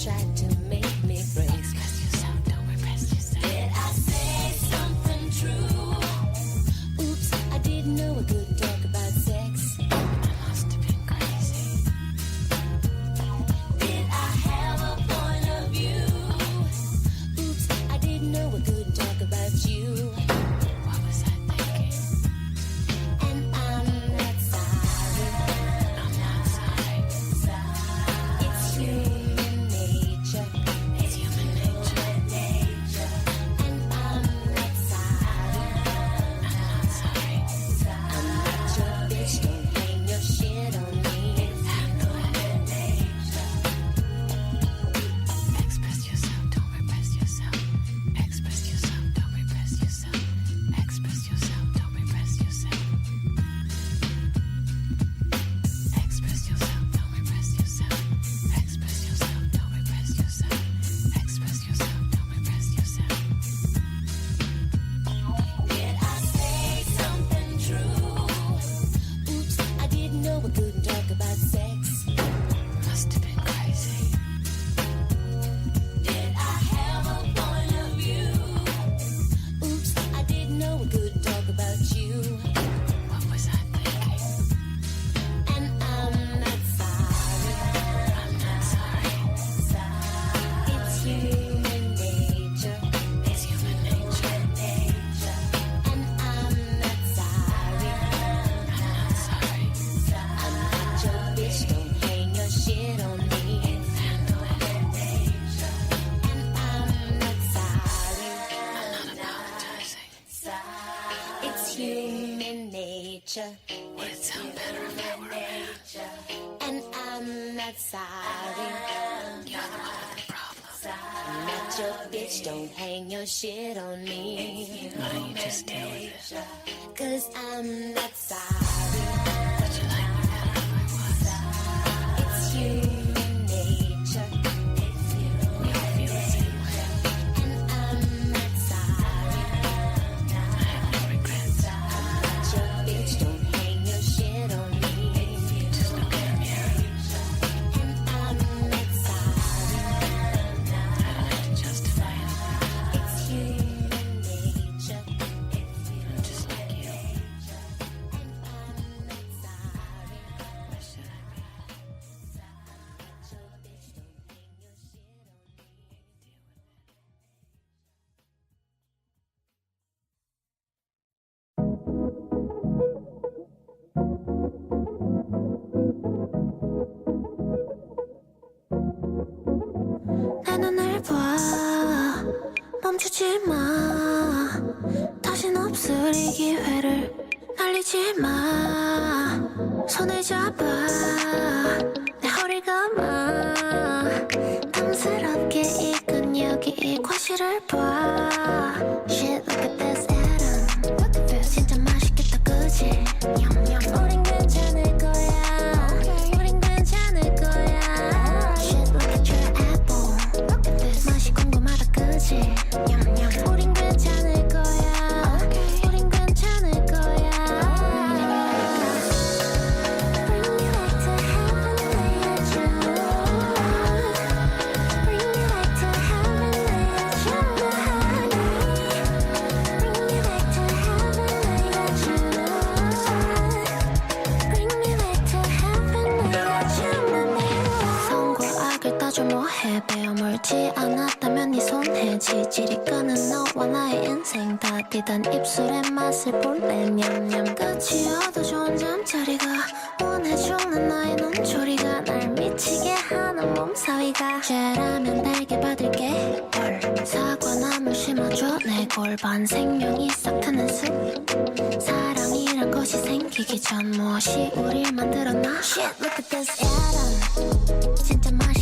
tried to make me break. Express yourself, don't repress yourself. Did I say something true? Oops, I didn't know I couldn't talk about sex. I must have been crazy. Did I have a point of view? Oops, I didn't know I couldn't talk about you. What was I thinking? And I'm not sorry. I'm not sorry. It's human nature. It's human nature. And I'm not sorry. I'm not sorry. I'm not your bitch. Don't hang your shit on me. It's human nature. Express yourself. Don't repress yourself. Express yourself. Don't repress yourself. Express yourself. Don't repress yourself. Express yourself. Don't repress yourself. Express yourself. Don't repress yourself. Express yourself. Don't repress yourself. Did I say something true? Oops, I didn't know I couldn't talk about sex. Must have been crazy. Did I have a point of view? Oops, I didn't know I couldn't talk about you. What was I thinking? And I'm not sorry. I'm not sorry. It's human nature. It's human nature. And I'm not sorry. I'm not sorry. I'm not your bitch. Don't hang your shit on me. It's human nature. And I'm not sorry. I'm not apologizing. It's human nature. Would it sound better if I were a man? And I'm not sorry. You're the one with the problem. I'm not your bitch. Don't hang your shit on me. Why don't you just deal with it? 'Cause I'm not sorry. Would you like me better if I was? It's human nature. We all feel the same way. And I'm not sorry. I have no regrets. I'm not your bitch. Don't hang your shit on me. Just look in the mirror. And I'm not sorry. I don't have to justify anything. It's human nature. I'm just like you. And I'm not sorry. Why should I be? I'm not your bitch. Don't hang your shit on me. Deal with it. 내 눈을 봐 멈추지 마 다신 없을 이 기회를 날리지 마 손을 잡아 내 허리를 감아 탐스럽게 이 근육이 이 과실을 봐 Shit look at this Adam Look at this 진짜 맛있겠다 그치 우린 괜찮을 거야 우린 괜찮을 거야 Shit look at your apple Look at this 맛이 궁금하다 그치 우린 괜찮을 거야 우린 괜찮을 거야 Bring me back to heaven lay at your Bring me back to heaven lay at your honey Bring me back to heaven lay at your Bring me back to heaven lay at your mommy 선과 악을 따져 뭐해 베어물지 않았다면 네 손에 지질이 끄는 너와 나의 인생 다 디단 입술의 맛을 볼래 냠냠 끝이 어두 좋은 잠자리가 원해 죽는 나의 눈초리가 날 미치게 하는 몸사위가 죄라면 달게 받을게 사과나물 심어줘 내 골반 생명이 싹 트는 숲 사랑이란 것이 생기기 전 무엇이 우릴 만들었나 Shit look at this Adam 진짜 맛있